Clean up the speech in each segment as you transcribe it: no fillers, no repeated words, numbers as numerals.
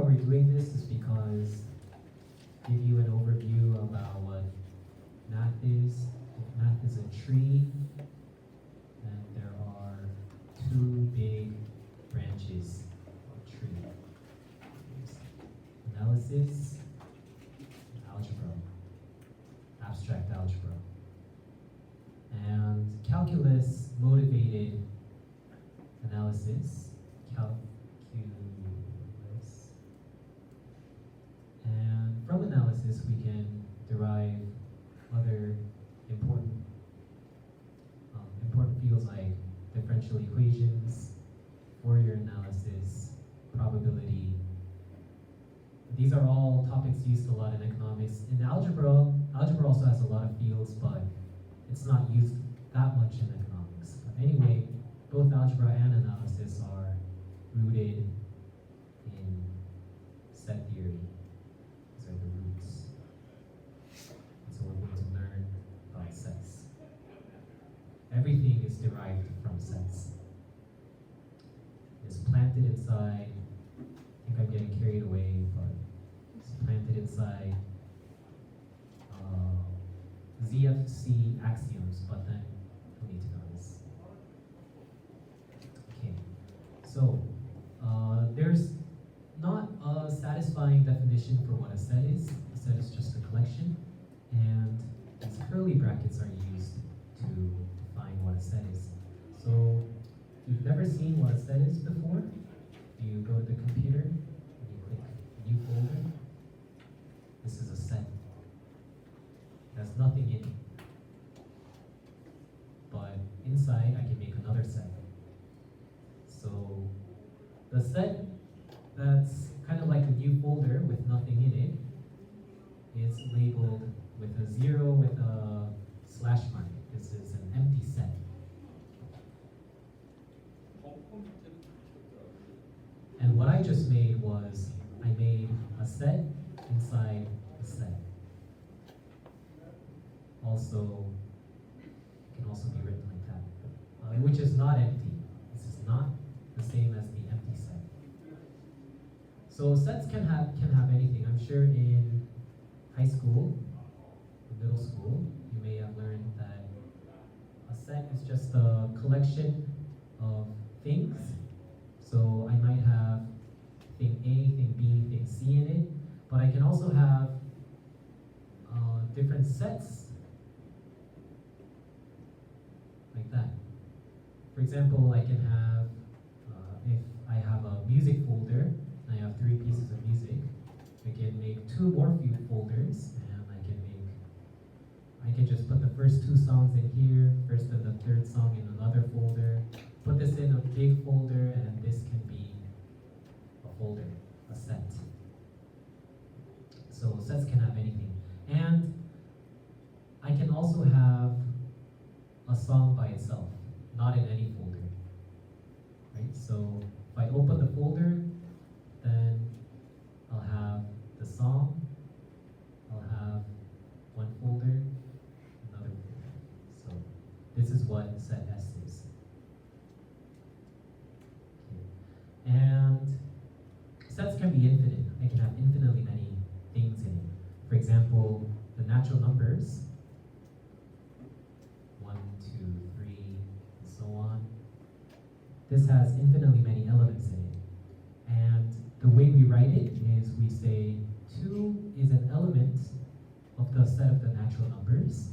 why we're doing this is because give you an overview about what math is. If math is a tree, then there are two big branches of tree. There's analysis, and algebra, abstract algebra. And calculus motivated analysis, calculus. And from analysis, we can derive other important fields like differential equations, Fourier analysis, probability. These are all topics used a lot in economics. In algebra also has a lot of fields, but it's not used that much in economics. But anyway, both algebra and analysis are rooted in set theory. These are the roots. And so we're going to learn about sets. Everything is derived from sets. It's planted inside, I think I'm getting carried away, but it's planted inside ZFC axioms, but then we need to know this. Okay, so there's not a satisfying definition for what a set is. A set is just a collection, and these curly brackets are used to define what a set is. So if you've never seen what a set is before, you go to the computer and you click new folder. This is a set. It has nothing in it. But inside I can make another set. So the set that's kind of like a new folder with nothing in it is labeled with a 0 with a slash mark. This is an empty set. And what I just made was I made a set inside a set. Also, it can also be written like that, which is not empty. This is not the same as the empty set. So sets can have anything. I'm sure in high school, or middle school, you may have learned that a set is just a collection of things. So I might have thing A, thing B, thing C in it, but I can also have different sets like that. For example, I can have, if I have a music folder, I have 3 pieces of music, I can make 2 more folders, and I can just put the first 2 songs in here, first and the third song in another folder, put this in a big folder, and this can be a folder, a set. So sets can have anything. And I can also have a song by itself, not in any folder. Right? So if I open the folder, then I'll have the song, I'll have one folder, another folder. So this is what set S is. Okay. And sets can be infinite. I can have infinitely many things in it. For example, the natural numbers, 1, 2, 3, and so on. This has infinitely many elements in it. And the way we write it is we say 2 is an element of the set of the natural numbers.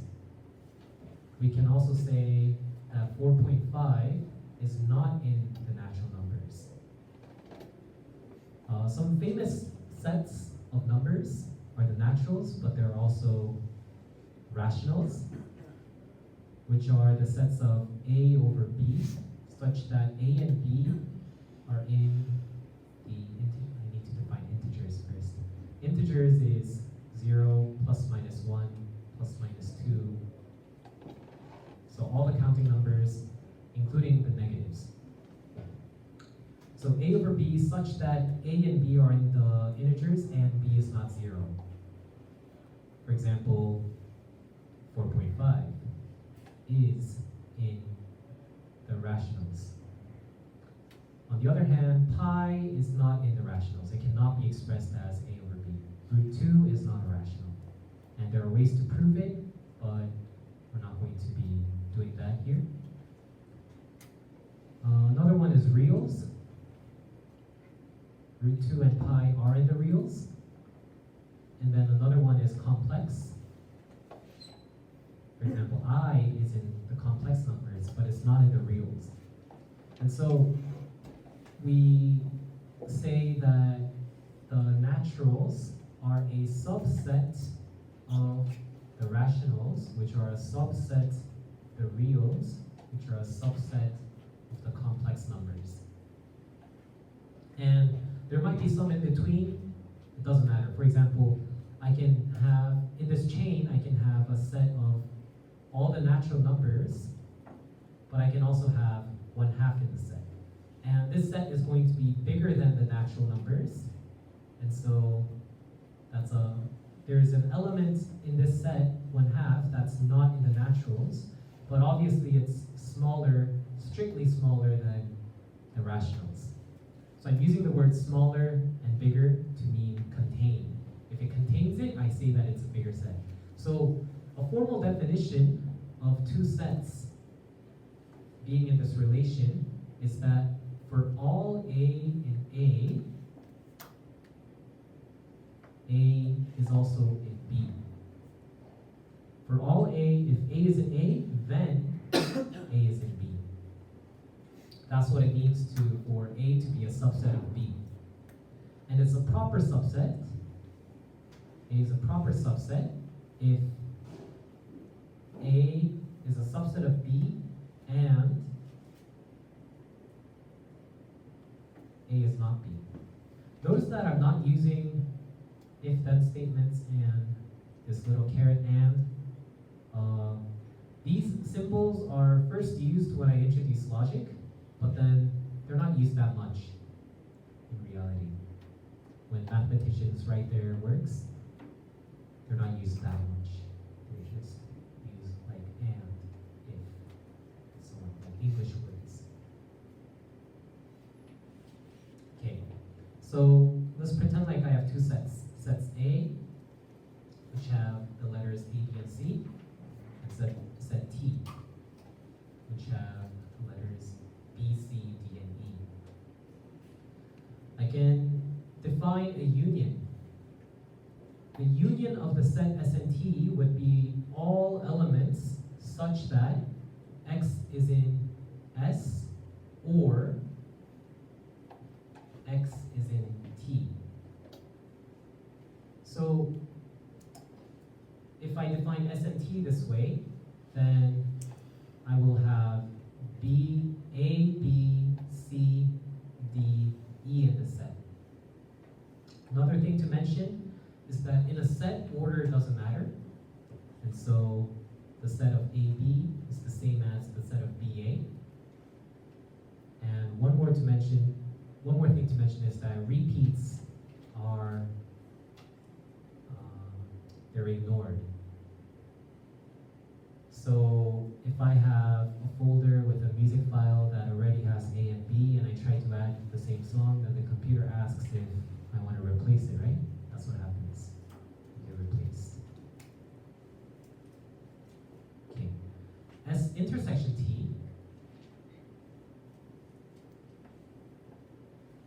We can also say that 4.5 is not in the natural numbers. Some famous sets of numbers are the naturals, but there are also rationals, which are the sets of A over B, such that A and B are in the I need to define integers first. Integers is 0, plus minus 1, plus minus 2. So all the counting numbers, including the negatives. So A over B is such that A and B are in the integers and B is not 0. For example, 4.5 is in the rationals. On the other hand, pi is not in the rationals. It cannot be be expressed as A over B. Root 2 is not irrational. And there are ways to prove it, but we're not going to be doing that here. Another one is reals. Root 2 and pi are in the reals. And then another one is complex. For example, I is in the complex numbers, but it's not in the reals. And so we say that the naturals are a subset of the rationals, which are a subset of the reals, which are a subset of the complex numbers. And there might be some in between. It doesn't matter. For example, I can have, in this chain, I can have a set of all the natural numbers, but I can also have 1/2 in the set. And this set is going to be bigger than the natural numbers. And so there's an element in this set, 1/2, that's not in the naturals, but obviously it's smaller, strictly smaller than the rationals. So I'm using the word smaller and bigger to mean contain. If it contains it, I say that it's a bigger set. So a formal definition of two sets being in this relation is that for all A in A is also in B. For all A, if A is in A, then A is in B. That's what it means for A to be a subset of B. And it's a proper subset. A is a proper subset if A is a subset of B and A is not B. Notice that I'm not using if-then statements and this little caret and. These symbols are first used when I introduce logic, but then they're not used that much in reality. When mathematicians write their works, they're not used that much. They're just used like and, if, so on, like English words. Okay, so let's pretend like I have two sets. Sets A, which have the letters A, B, and C, and set T, which have the letters B, C, D, and E. I can define a union. The union of the set S and T would be all elements such that X is in S or X is in T. So if I define S and T this way, then I will have B, A, B, C, D, E in the set. Another thing to mention is that in a set, order doesn't matter. And so the set of AB is the same as the set of BA. And one more thing to mention is that repeats are they're ignored. So if I have a folder with a music file that already has A and B and I try to add the same song, then the computer asks if I want to replace it, right? That's what happens. You get replaced. Okay. S intersection T.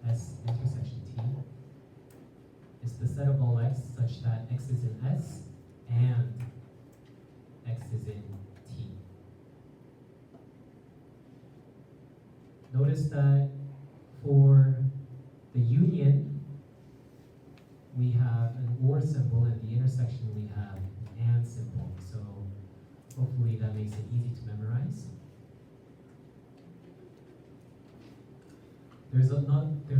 S intersection T is the set of all X such that X is in S and X is in T. Notice that for the union, we have an OR symbol, and the intersection we have an AND symbol. So hopefully that makes it easy to memorize. There's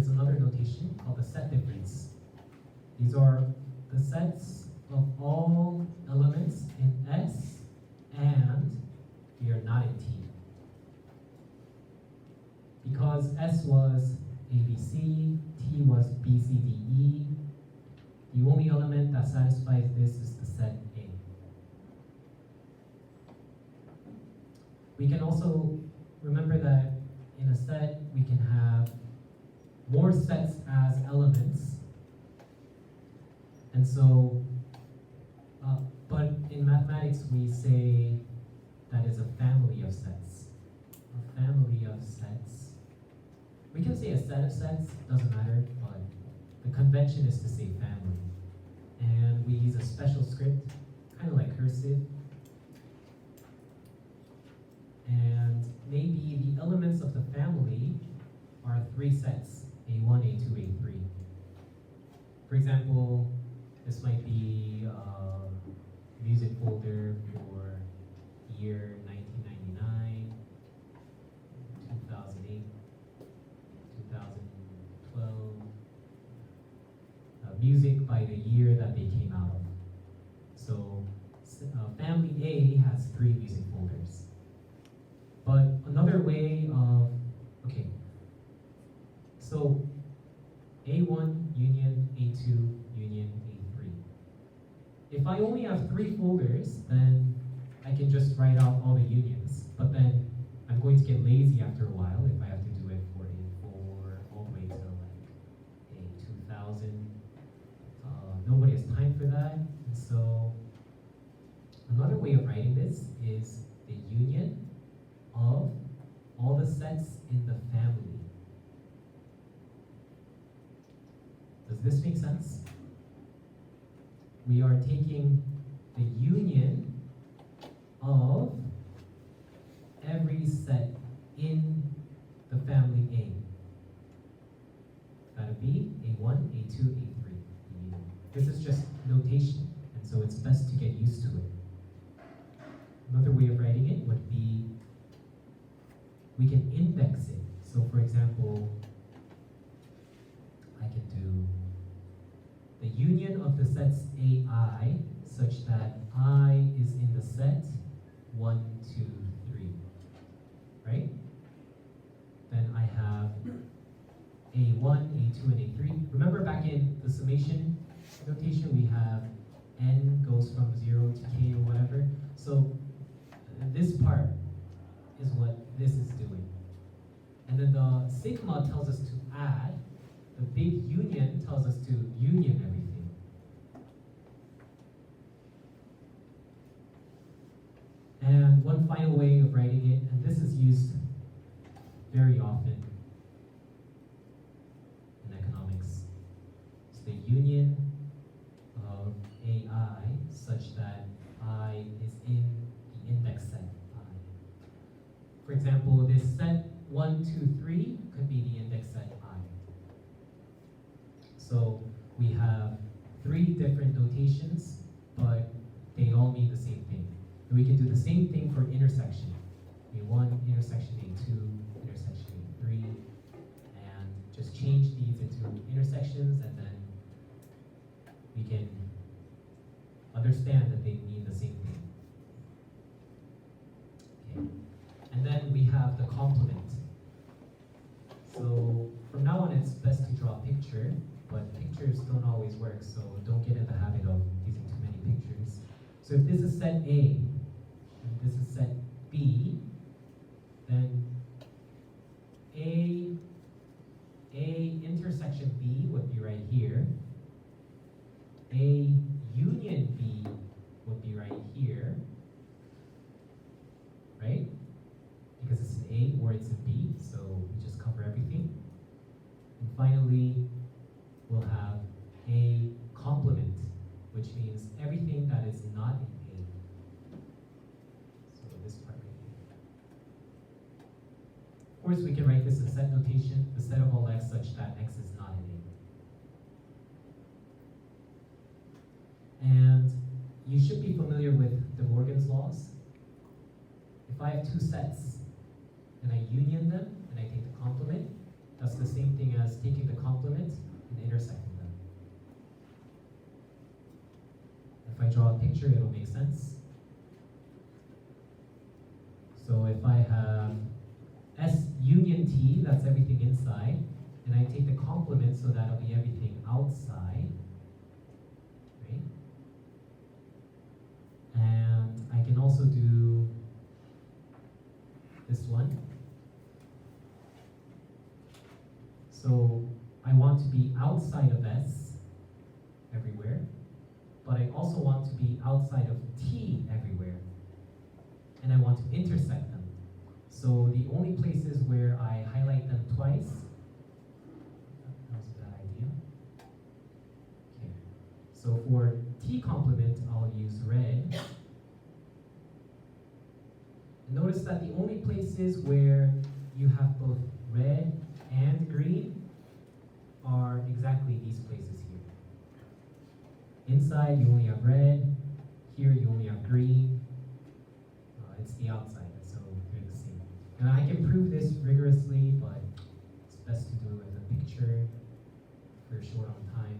another notation called the set difference. These are the sets of all elements in S and we are not in T. Because S was ABC, T was BCDE, the only element that satisfies this is the set A. We can also remember that in a set we can have more sets as elements And so, but in mathematics we say that is a family of sets. A family of sets. We can say a set of sets, doesn't matter, but the convention is to say family. And we use a special script, kind of like cursive. And maybe the elements of the family are 3 sets, A1, A2, A3. For example, this might be a music folder for year 1999, 2008, 2012, music by the year that they came out of. So family A has 3 music folders. But another way of, okay, so A1 union A2 union A3. If I only have 3 folders, then I can just write out all the unions. But then I'm going to get lazy after a while if I have to do it for A4 all the way to like A2000. Nobody has time for that. And so another way of writing this is the union of all the sets in the family. Does this make sense? We are taking the union of every set in the family A. That'll be A1, A2, A3. This is just notation, and so it's best to get used to it. Another way of writing it would be, we can index it. So for example, I can do the union of the sets AI such that I is in the set 1, 2, 3, right? Then I have A1, A2, and A3. Remember back in the summation notation, we have n goes from 0 to k or whatever. So this part is what this is doing. And then the sigma tells us to add. The big union tells us to union everything. And one final way of writing it, and this is used very often in economics, is the union of AI such that I is in the index set I. For example, this set 1, 2, 3 could be the index set I. So we have 3 different notations, but they all mean the same thing. And we can do the same thing for intersection. A1, intersection A2, intersection A3, and just change these into intersections, and then we can understand that they mean the same thing. Okay. And then we have the complement. So from now on, it's best to draw a picture, but pictures don't always work, so don't get in the habit of using too many pictures. So if this is set A, and this is set B, then A intersection B would be right here. A union B would be right here, right? Because it's an A or it's a B, so we just cover everything. And finally, we'll have a complement, which means everything that is not in A. So this part right here. Of course, we can write this in set notation, the set of all x such that x is not in A. And you should be familiar with De Morgan's laws. If I have 2 sets and I union them and I take the complement, that's the same thing as taking the complement and intersecting them. If I draw a picture, it'll make sense. So if I have S union T, that's everything inside, and I take the complement, so that'll be everything outside, right? And I can also do this one. So I want to be outside of S everywhere. want to be outside of T everywhere, and I want to intersect them. So the only places where I highlight them twice, that was a bad idea. Okay. So for T complement, I'll use red. And notice that the only places where you have both red and green are exactly these places here. Inside, you only have red. Here, you only have green. It's the outside, so they're the same. And I can prove this rigorously, but it's best to do it with a picture if we're short on time.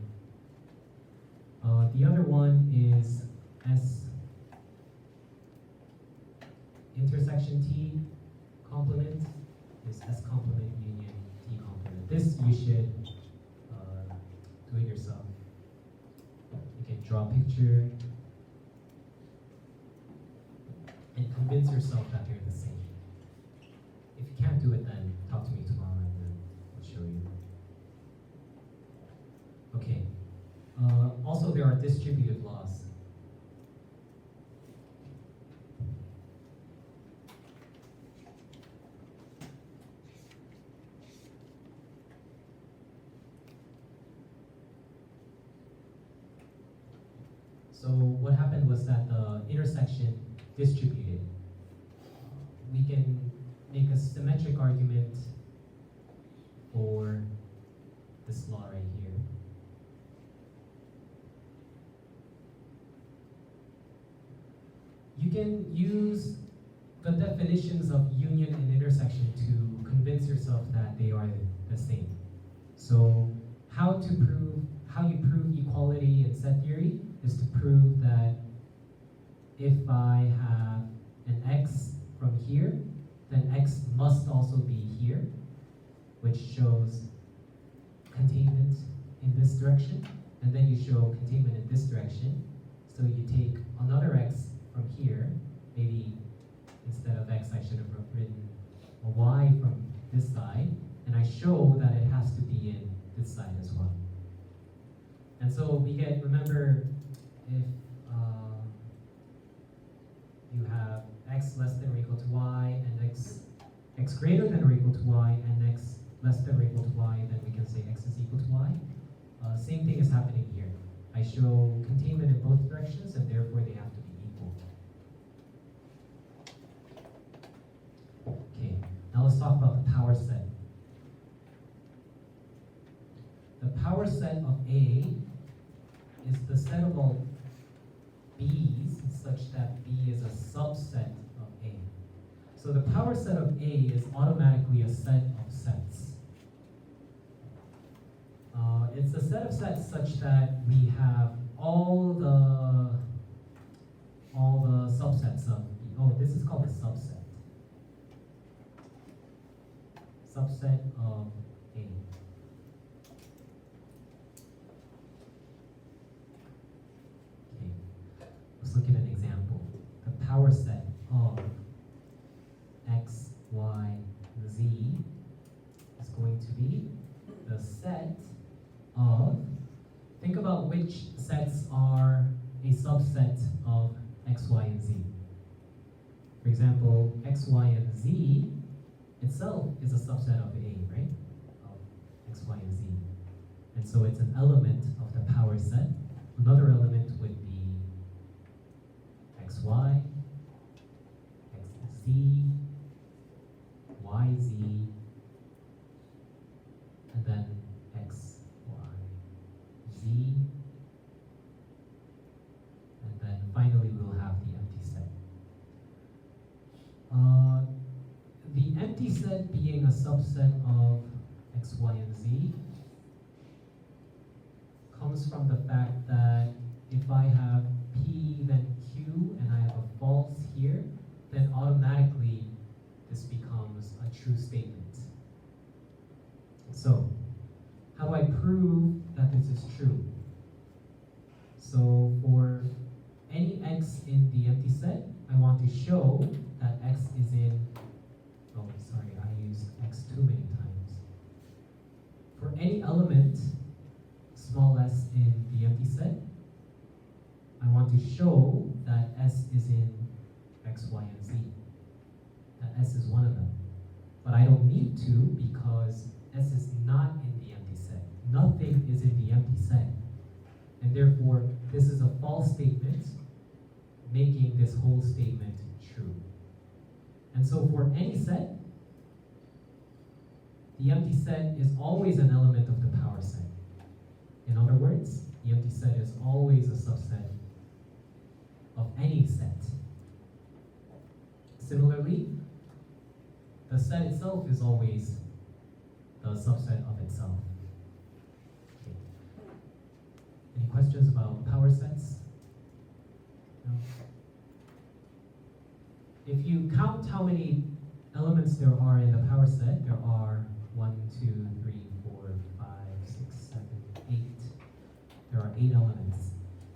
The other one is S intersection T complement is S complement union T complement. This you should do it yourself. You can draw a picture and convince yourself that they're the same. If you can't do it, then talk to me tomorrow and then I'll show you. Okay. Also, there are distributive laws. So what happened was that the intersection distributed. We can make a symmetric argument for this law right here. You can use the definitions of union and intersection to convince yourself that they are the same. So how you prove equality in set theory is to prove that if I have an x from here, then x must also be here, which shows containment in this direction, and then you show containment in this direction. So you take another x from here, maybe instead of x I should have written a y from this side, and I show that it has to be in this side as well. And so we get, remember, if you have x less than or equal to y, and x greater than or equal to y, and x less than or equal to y, then we can say x is equal to y. Same thing is happening here. I show containment in both directions, and therefore they have to be equal. Okay, now let's talk about the power set. The power set of A is the set of all B's such that B is a subset of A. So the power set of A is automatically a set of sets. It's a set of sets such that we have all the subsets of B. Oh, this is called a subset. Subset of A. Okay, let's look at an example. The power set of x, y, z is going to be the set of, think about which sets are a subset of x, y, and z. For example, x, y, and z itself is a subset of A, right? Of x, y, and z. And so it's an element of the power set. Another element would be xy, xz, yz, and then x, y, z, and then finally we'll have the empty set. The empty set being a subset of x, y, and z comes from the fact that if I have p then q and I have a false here, then automatically this becomes a true statement. So, how do I prove that this is true? So for any x in the empty set, I want to show that x is in, oh sorry, I used x too many times. For any element, small s in the empty set, I want want to show that S is in X, Y, and Z. That S is one of them. But I don't need to because S is not in the empty set. Nothing is in the empty set. And therefore, this is a false statement, making this whole statement true. And so for any set, the empty set is always an element of the power set. In other words, the empty set is always a subset of any set. Similarly, the set itself is always the subset of itself. Okay. Any questions about power sets? No? If you count how many elements there are in the power set, there are 1, 2, 3, 4, 5, 6, 7, 8. There are 8 elements.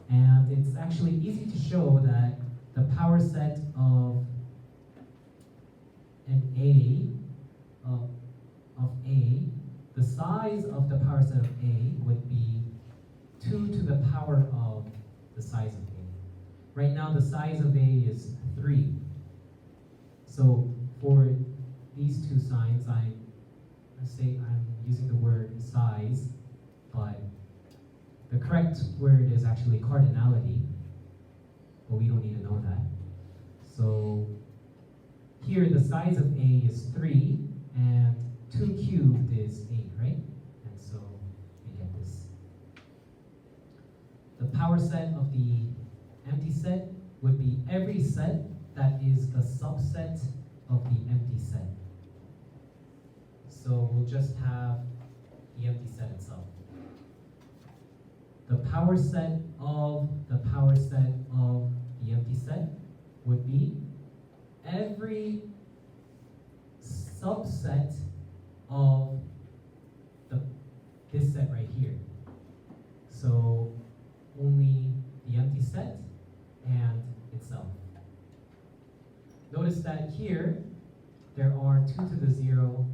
And it's actually easy to show that the power set of an A, the size of the power set of A would be 2 to the power of the size of A. Right now the size of A is 3. So for these two signs, let's say I'm using the word size, but the correct word is actually cardinality, but we don't need to know that. So here the size of A is 3, and 2 cubed is 8, right? And so we get this. The power set of the empty set would be every set that is the subset of the empty set. So we'll just have the empty set itself. The power set of the power set of the empty set would be every subset of this set right here. So only the empty set and itself. Notice that here there are 2 to the 0,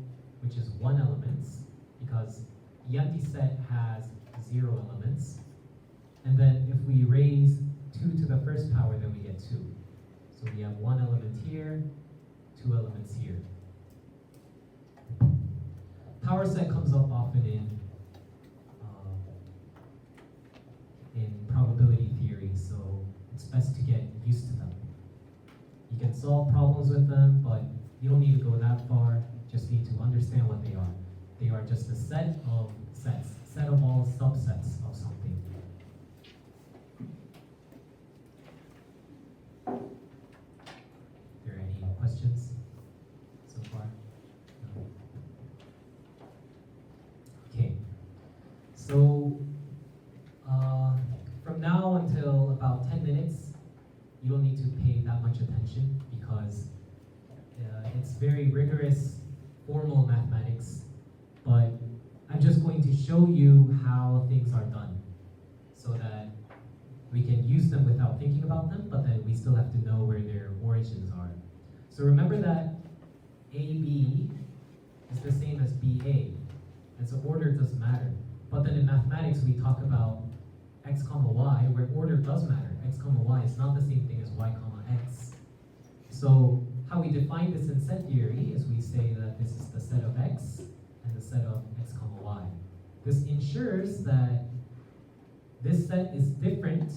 which is 1 element, because the empty set has 0 elements. And then if we raise 2 to the first power, then we get 2. So we have 1 element here, 2 elements here. Power set comes up often in probability theory, so it's best to get used to them. You can solve problems with them, but you don't need to go that far. Just need to understand what they are. They are just a set of sets, set of all subsets of something. Are there any questions so far? No? Okay, so from now until about 10 minutes, you don't need to pay that much attention because it's very rigorous, formal mathematics, but I'm just going to show you how things are done so that we can use them without thinking about them, but then we still have to know where their origins are. So remember that AB is the same as BA, and so order does matter. But then in mathematics, we talk about x comma y, where order does matter. X comma y is not the same thing as y comma x. So how we define this in set theory is we say that this is the set of x and the set of x comma y. This ensures that this set is different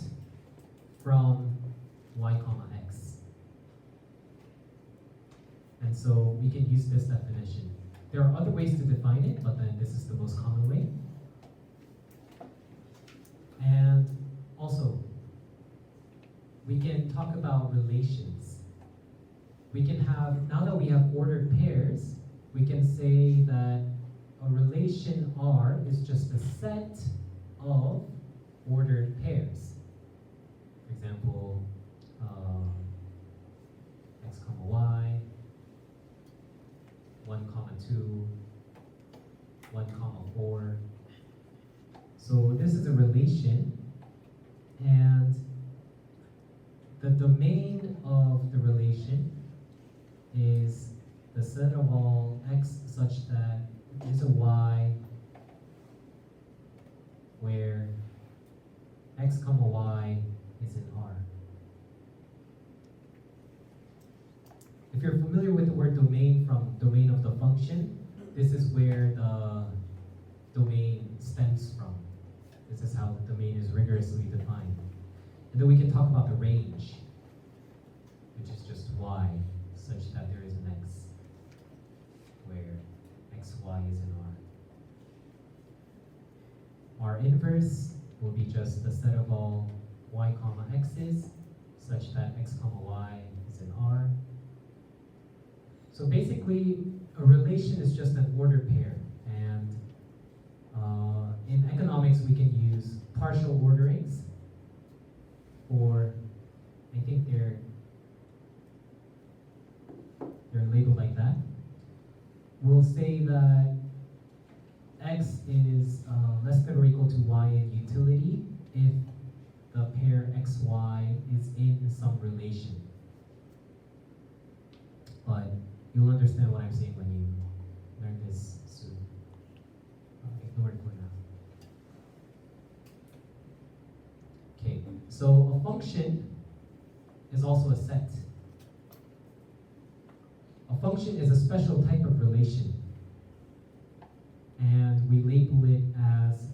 from y comma x. And so we can use this definition. There are other ways to define it, but then this is the most common way. And also, we can talk about relations. We can have, now that we have ordered pairs, we can say that a relation R is just a set of ordered pairs. For example, x comma y, 1 comma 2, 1 comma 4. So this is a relation, and the domain of the relation is the set of all x such that there is a y where x comma y is in R. If you're familiar with the word domain from domain of the function, this is where the domain stems from. This is how the domain is rigorously defined. And then we can talk about the range, which is just y, such that there is an x, where xy is in R. R inverse will be just the set of all y comma x's, such that x comma y is in R. So basically, a relation is just an ordered pair, and in economics we can use partial orderings, or I think they're labeled like that. We'll say that x is less than or equal to y in utility if the pair xy is in some relation. But you'll understand what I'm saying when you learn this soon. Ignore it for now. Okay, so a function is also a set. A function is a special type of relation, and we label it as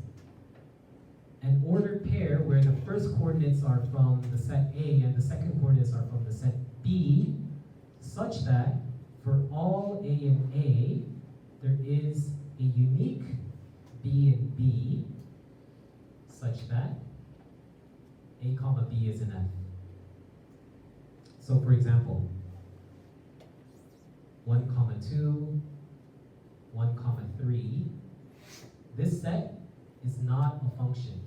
an ordered pair where the first coordinates are from the set A and the second coordinates are from the set B, such that for all A and A, there is a unique B and B, such that A comma B is in F. So for example, 1 comma 2, 1 comma 3, this set is not a function.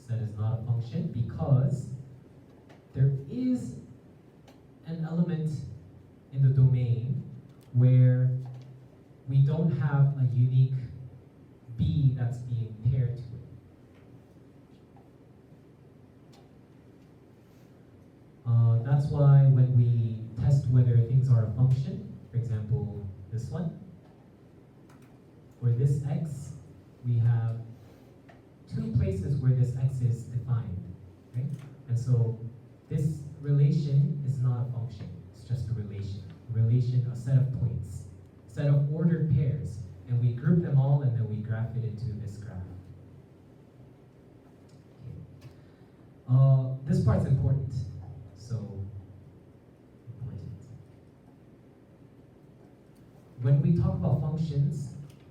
Set is not a function because there is an element in the domain where we don't have a unique B that's being paired to it. That's why when we test whether things are a function, for example, this one, for this x, we have 2 places where this x is defined, right? And so this relation is not a function, it's just a relation. A relation, a set of points, a set of ordered pairs, and we group them all and then we graph it into this graph. Okay. This part's important, so important. When we talk about functions,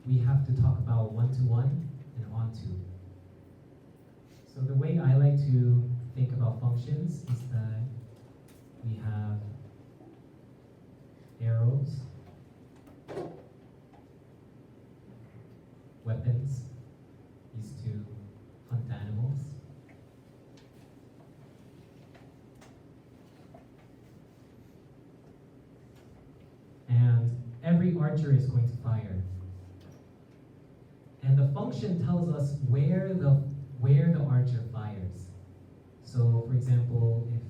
we have to talk about one-to-one and onto. So the way I like to think about functions is that we have arrows, weapons used to hunt animals, and every archer is going to fire. And the function tells us where the archer fires. So for example, if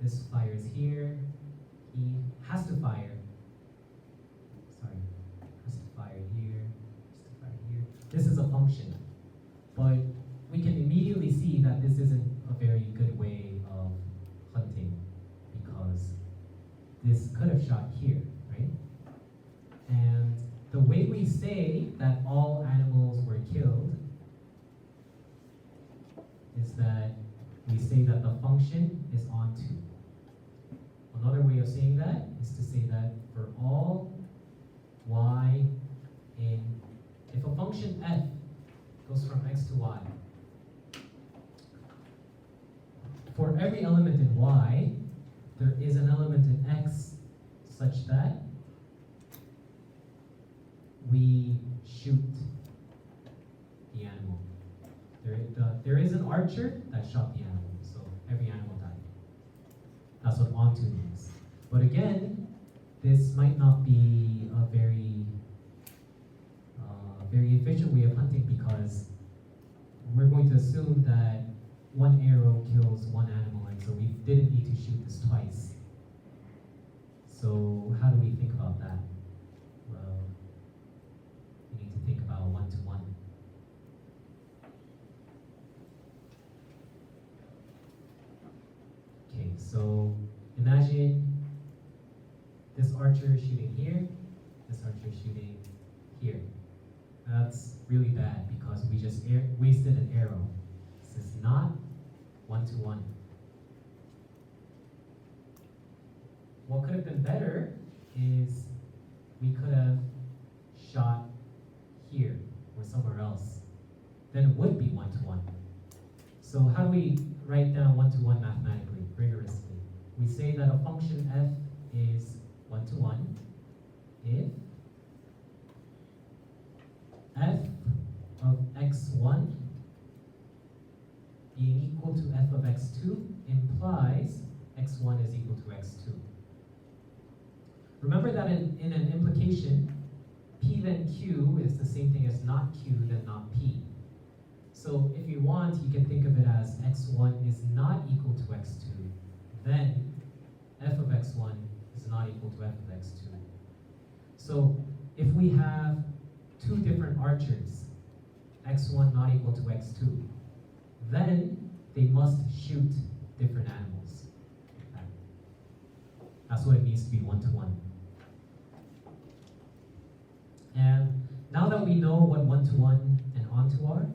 this fires here, he has to fire. Sorry, has to fire here, has to fire here. This is a function. But we can immediately see that this isn't a very good way of hunting because this could have shot here, right? And the way we say that all animals were killed is that we say that the function is onto. Another way of saying that is to say that for all y in, if a function f goes from x to y, for every element in y, there is an element in x such that we shoot the animal. There is an archer that shot the animal, so every animal died. That's what onto means. But again, this might not be a very efficient way of hunting because we're going to assume that one arrow kills one animal, and so we didn't need to shoot this twice. So how do we think about that? Well, archer shooting here, this archer shooting here. That's really bad because we just wasted an arrow. This is not one-to-one. What could have been better is we could have shot here or somewhere else. Then it would be one-to-one. So how do we write down one-to-one mathematically, rigorously? We say that a function f is one-to-one if f of x1 being equal to f of x2 implies x1 is equal to x2. Remember that in an implication, p then q is the same thing as not q then not p. So if you want, you can think of it as x1 is not equal to x2, then f of x1 is not equal to f of x2. So if we have two different archers, x1 not equal to x2, then they must shoot different animals. That's what it means to be one-to-one. And now that we know what one-to-one and onto are,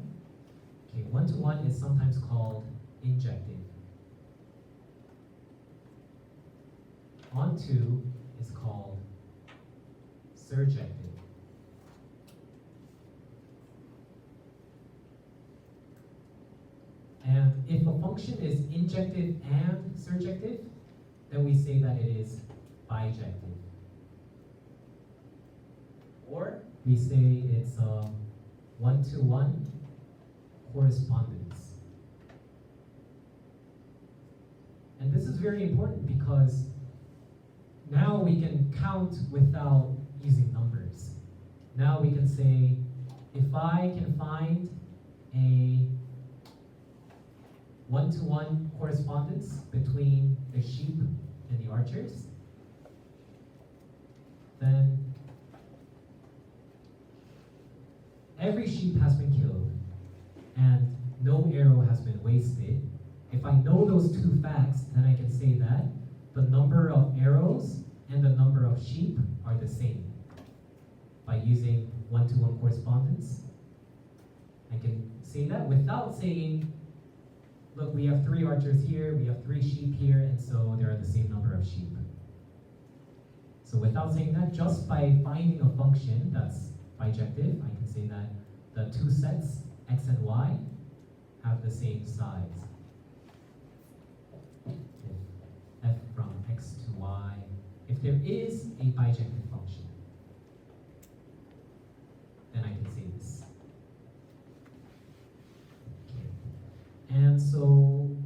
okay, one-to-one is sometimes called injective. Onto is called surjective. And if a function is injective and surjective, then we say that it is bijective. Or we say it's a one-to-one correspondence. And this is very important because now we can count without using numbers. Now we can say, if I can find a one-to-one correspondence between the sheep and the archers, then every sheep has been killed and no arrow has been wasted. If I know those two facts, then I can say that the number of arrows and the number of sheep are the same. By using one-to-one correspondence, I can say that without saying, look, we have 3 archers here, we have 3 sheep here, and so there are the same number of sheep. So without saying that, just by finding a function that's bijective, I can say that the 2 sets, x and y, have the same size. If f from x to y, if there is a bijective function, then I can say this. Okay. And so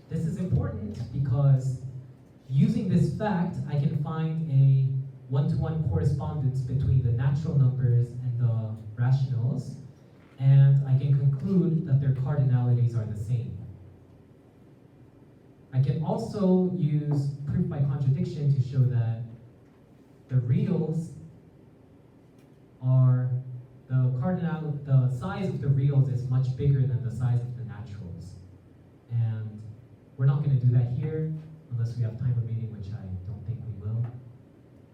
this is important because using this fact, I can find a one-to-one correspondence between the natural numbers and the rationals, and I can conclude that their cardinalities are the same. I can also use proof by contradiction to show that the reals are the size of the reals is much bigger than the size of the naturals. And we're not going to do that here unless we have time remaining, which I don't think we will.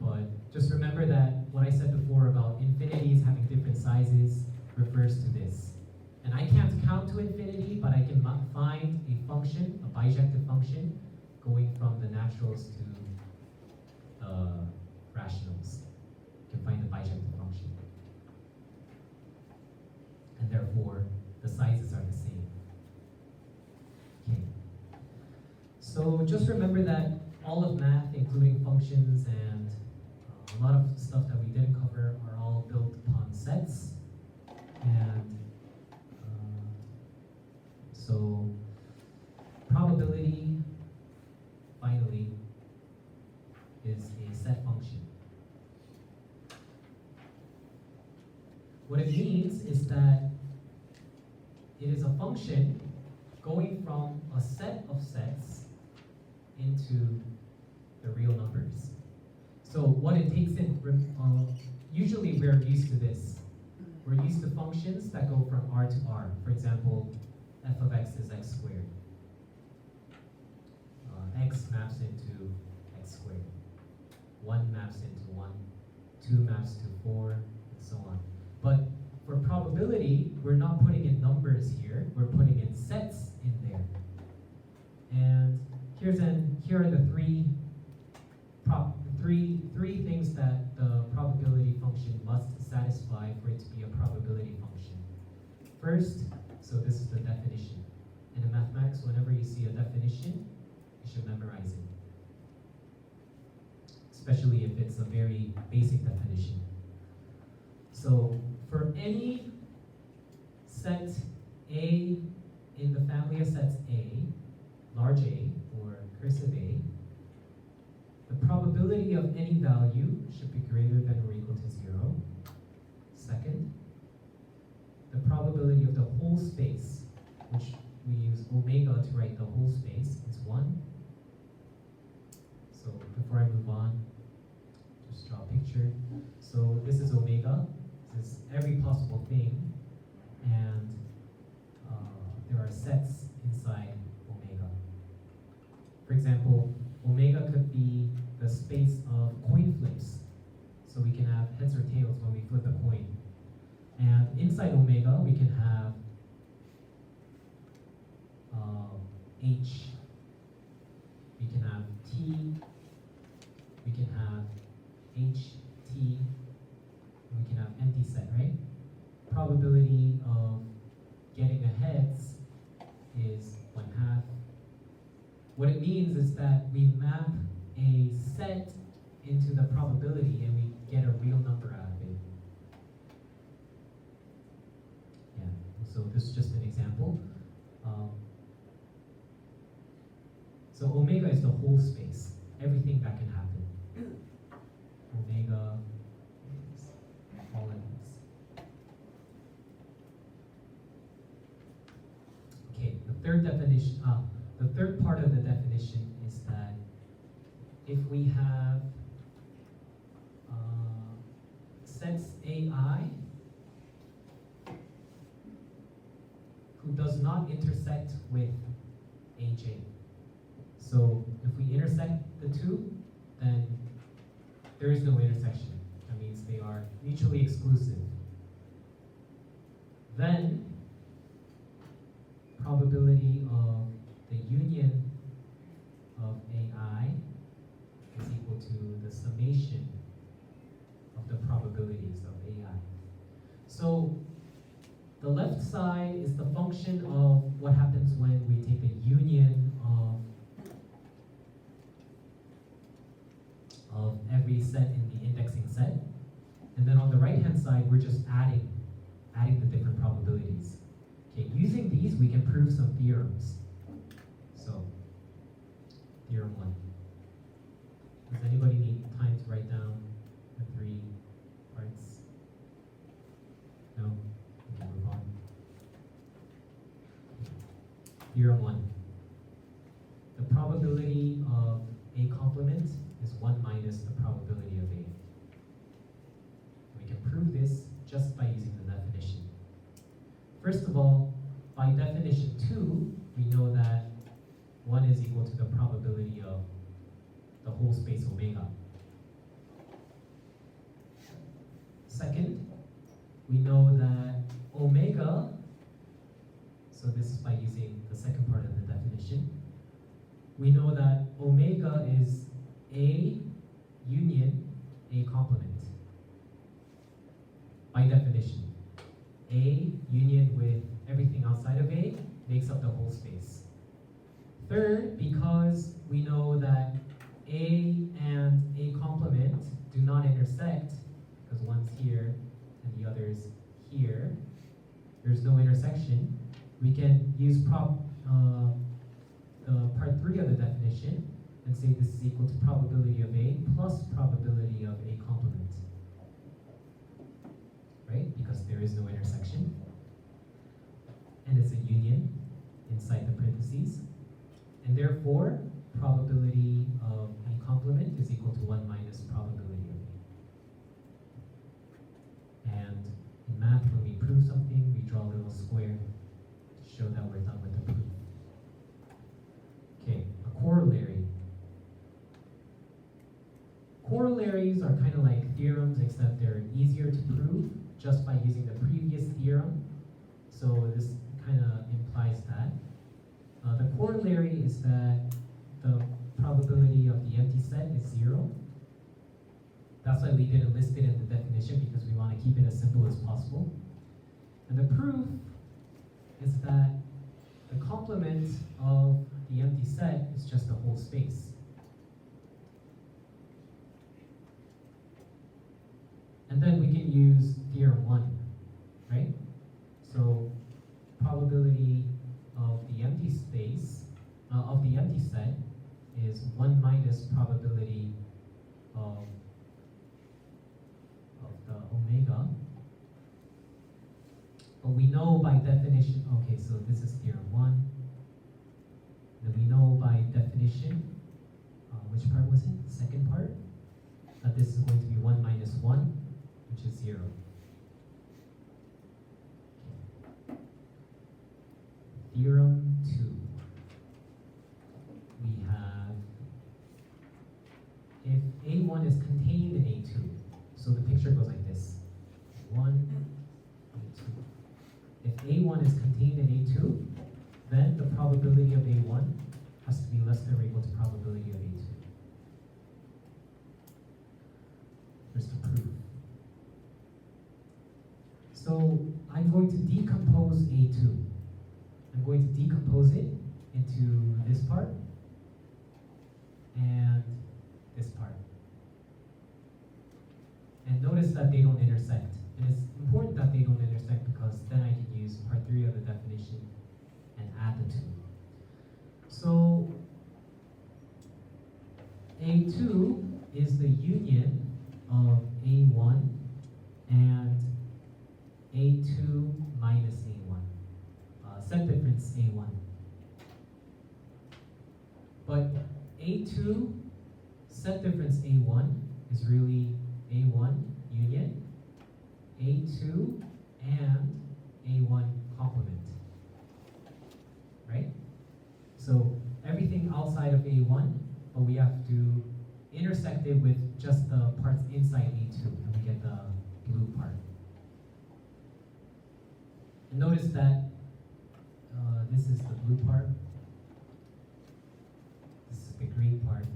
But just remember that what I said before about infinities having different sizes refers to this. And I can't count to infinity, but I can find a function, a bijective function, going from the naturals to the rationals. You can find the bijective function. And therefore, the sizes are the same. Okay. So just remember that all of math, including functions and a lot of stuff that we didn't cover, are all built upon sets. And so probability, finally, is a set function. What it means is that it is a function going from a set of sets into the real numbers. So what it takes in, usually we're used to this. We're used to functions that go from r to r. For example, f of x is x squared. x maps into x squared. 1 maps into 1, 2 maps to 4, and so on. But for probability, we're not putting in numbers here, we're putting in sets in there. And here are the three things that the probability function must satisfy for it to be a probability function. First, so this is the definition. And in mathematics, whenever you see a definition, you should memorize it. Especially if it's a very basic definition. So for any set A in the family of sets A, large A or cursive A, the probability of any value should be greater than or equal to 0. Second, the probability of the whole space, which we use omega to write the whole space, is 1. So before I move on, just draw a picture. So this is omega. This is every possible thing, and there are sets inside omega. For example, omega could be the space of coin flips. So we can have heads or tails when we flip a coin. And inside omega, we can have H, we can have T, we can have H, T, and we can have empty set, right? Probability of getting a heads is 1/2. What it means is that we map a set into the probability and we get a real number out of it. Yeah, so this is just an example. So omega is the whole space, everything that can happen. Omega is all of these. Okay, the third definition, the third part of the definition is that if we have sets AI who does not intersect with AJ. So if we intersect the two, then there is no intersection. That means they are mutually exclusive. Then probability of the union of AI is equal to the summation of the probabilities of AI. So the left side is the function of what happens when we take the union of every set in the indexing set. And then on the right hand side, we're just adding the different probabilities. Okay, using these, we can prove some theorems. So, theorem 1. Does anybody need time to write down the 3 parts? No? We can move on. Theorem 1. The probability of A complement is 1 minus the probability of A. We can prove this just by using the definition. First of all, by definition 2, we know that 1 is equal to the probability of the whole space omega. Second, we know that omega, so this is by using the second part of the definition, we know that omega is A union A complement. By definition, A union with everything outside of A makes up the whole space. Third, because we know that A and A complement do not intersect, because one's here and the other's here, there's no intersection, we can use the part 3 of the definition and say this is equal to probability of A plus probability of A complement. Right? Because there is no intersection. And it's a union inside the parentheses. And therefore, probability of A complement is equal to 1 minus probability of A. And in math, when we prove something, we draw a little square to show that we're done with the proof. Okay, a corollary. Corollaries are kind of like theorems, except they're easier to prove just by using the previous theorem. So this kind of implies that. The corollary is that the probability of the empty set is 0. That's why we didn't list it in the definition, because we want to keep it as simple as possible. And the proof is that the complement of the empty set is just the whole space. And then we can use theorem 1, right? So probability of the empty space, of the empty set is 1 minus probability of the omega. But we know by definition, okay, so this is theorem 1. Then we know by definition, which part was it? The second part? That this is going to be 1 minus 1, which is 0. Okay. Theorem 2. We have, if A1 is contained in A2, so the picture goes like this. 1, A2. If A1 is contained in A2, then the probability of A1 has to be less than or equal to probability of A2. Here's the proof. So I'm going to decompose A2. I'm going to decompose it into this part and this part. And notice that they don't intersect. And it's important that they don't intersect because then I can use part 3 of the definition and add the 2. So A2 is the union of A1 and A2 minus A1, set difference A1. But A2 set difference A1 is really A1 union A2 and A1 complement, right? So everything outside of A1, but we have to intersect it with just the parts inside A2, and we get the blue part. And notice that this is the blue part, this is the green part,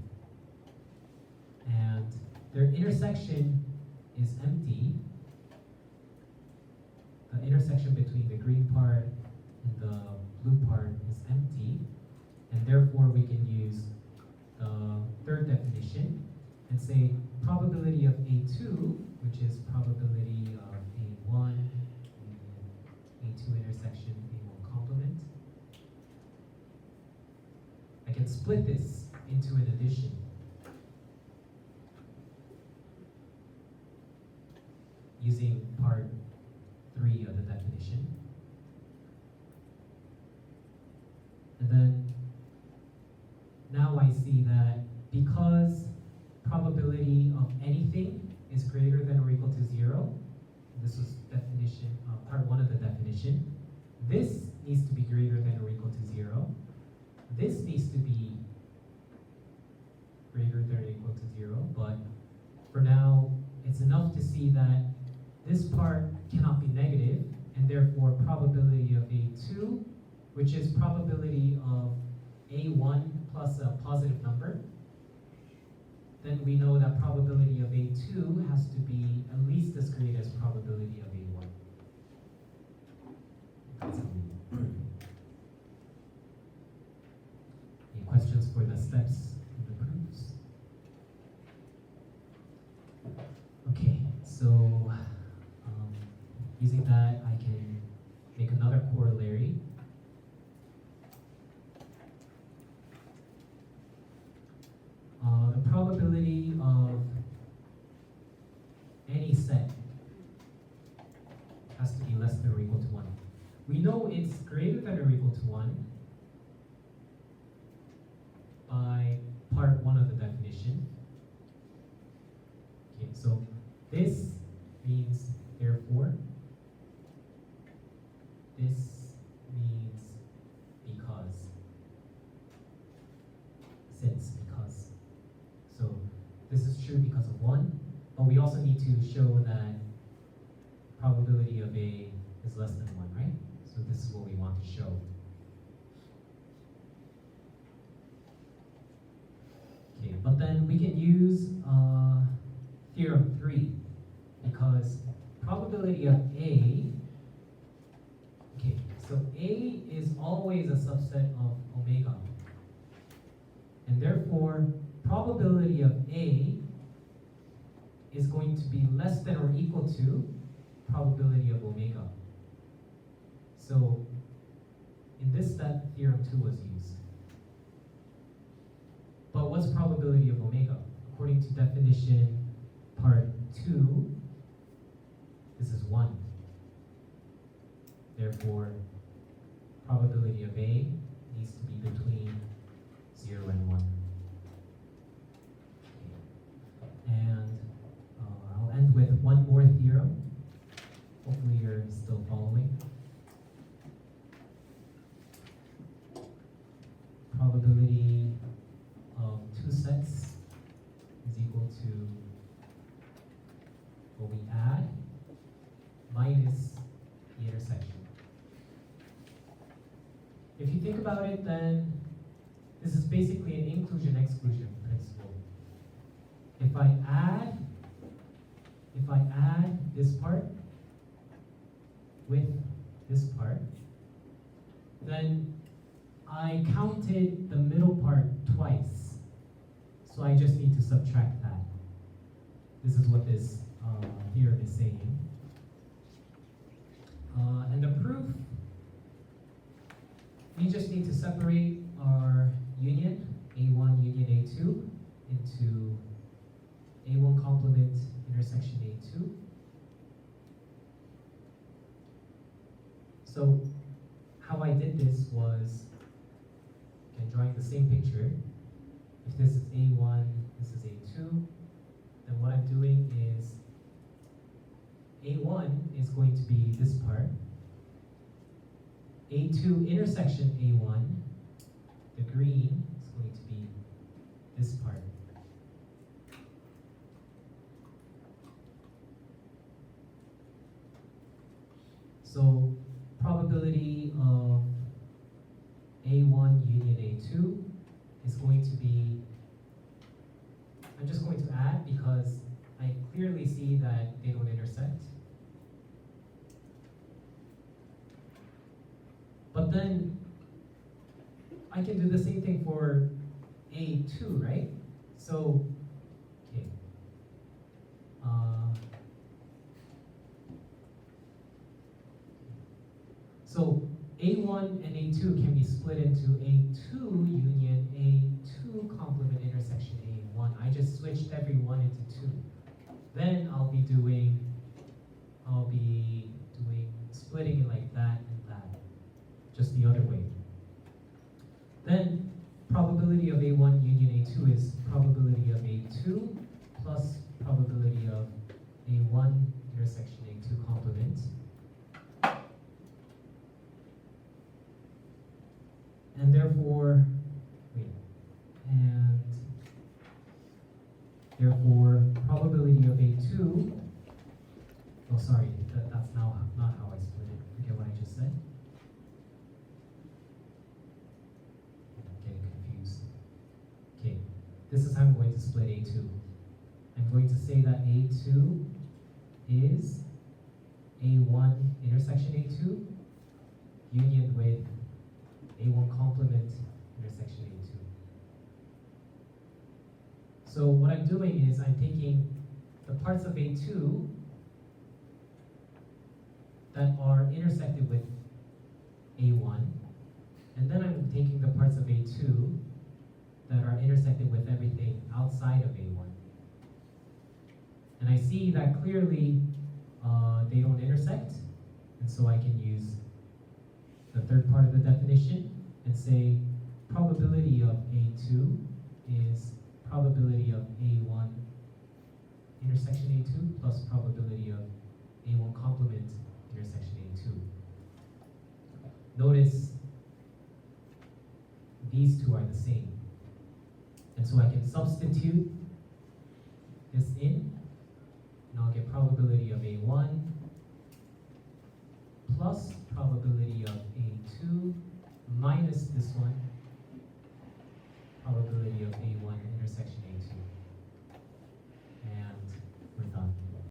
and their intersection is empty. The intersection between the green part and the blue part is empty, and therefore we can use the third definition and say probability of A2, which is probability of A1, A2 intersection, A1 complement. I can split this into an addition. Using part 3 of the definition. And then now I see that because probability of anything is greater than or equal to 0, this was definition, part 1 of the definition, this needs to be greater than or equal to 0. This needs to be greater than or equal to 0, but for now, it's enough to see that this part cannot be negative, and therefore probability of A2, which is probability of A1 plus a positive number, then we know that probability of A2 has to be at least as great as probability of A1. That's how we do. Any questions for the steps in the proofs? Okay, so using that, I can make another corollary. The probability of any set has to be less than or equal to 1. We know it's greater than or equal to 1 by part 1 of the definition. Okay, so this means therefore, this means because, since, because. So this is true because of 1, but we also need to show that probability of A is less than 1, right? So this is what we want to show. Okay, but then we can use theorem 3, because probability of A, okay, so A is always a subset of omega. And therefore, probability of A is going to be less than or equal to probability of omega. So in this step, theorem 2 was used. But what's probability of omega? According to definition part 2, this is 1. Therefore, probability of A needs to be between 0 and 1. Okay. And I'll end with one more theorem. Hopefully you're still following. Probability of 2 sets is equal to what we add minus the intersection. If you think about it, then this is basically an inclusion-exclusion principle. If I add this part with this part, then I counted the middle part twice. So I just need to subtract that. This is what this theorem is saying. And the proof, we just need to separate our union, A1 union A2, into A1 complement intersection A2. So how I did this was, again, drawing the same picture. If this is A1, this is A2, then what I'm doing is A1 is going to be this part. A2 intersection A1, the green, is going to be this part. So probability of A1 union A2 is going to be, I'm just going to add because I clearly see that they don't intersect. But then I can do the same thing for A2, right? So, okay. So A1 and A2 can be split into A2 union A2 complement intersection A1. I just switched every one into 2. Then I'll be doing splitting it like that and that, just the other way. Then probability of A1 union A2 is probability of A2 plus probability of A1 intersection A2 complement. And therefore, probability of A2, oh sorry, that's now not how I split it. Forget what I just said. I'm getting confused. Okay, this is how I'm going to split A2. I'm going to say that A2 is A1 intersection A2 union with A1 complement intersection A2. So what I'm doing is I'm taking the parts of A2 that are intersected with A1, and then I'm taking the parts of A2 that are intersected with everything outside of A1. And I see that clearly they don't intersect, and so I can use the third part of the definition and say probability of A2 is probability of A1 intersection A2 plus probability of A1 complement intersection A2. Notice these two are the same. And so I can substitute this in, and I'll get probability of A1 plus probability of A2 minus this one, probability of A1 intersection A2. And